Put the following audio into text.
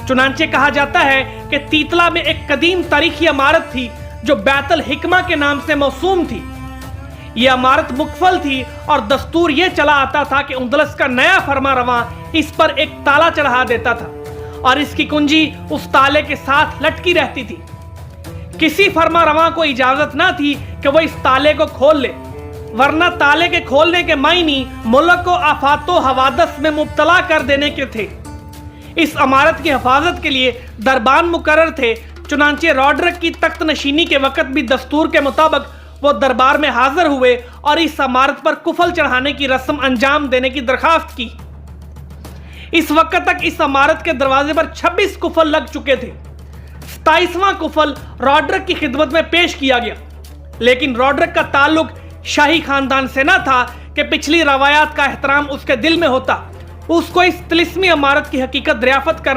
चुनांचे कहा जाता है कि तीतला में एक कदीम तारीखी इमारत थी जो बैत अल हिकमा के नाम से मौसूम थी। यह इमारत मुकफल थी और दस्तूर यह चला आता था कि उंदलस का नया फरमारवां इस पर एक ताला चढ़ा देता था और इसकी कुंजी उस ताले के साथ लटकी रहती थी। किसी फरमारवां को इजाजत ना थी कि वो इस ताले को खोल ले, वरना ताले के खोलने के मायनी मुल्क को आफातो हवादस में मुब्तला कर देने के थे। इस इमारत की हिफाजत के लिए दरबान मुकर्रर थे। चुनांचे रॉड्रिक की तख्त नशीनी के वक्त भी दस्तूर के मुताबिक वो दरबार में हाजिर हुए और इस इमारत पर कुफल चढ़ाने की रस्म अंजाम देने की दरखास्त की। इस वक्त तक इस इमारत के दरवाजे पर 26 कुफल लग चुके थे। 27वां कुफल रॉड्रिक की खिदमत में पेश किया गया, लेकिन रॉड्रिक का ताल्लुक शाही खानदान से न था कि पिछली रवायात का एहतराम उसके दिल में होता। उसको इस तिलिस्मी इमारत की हकीकत दरियाफ्त कर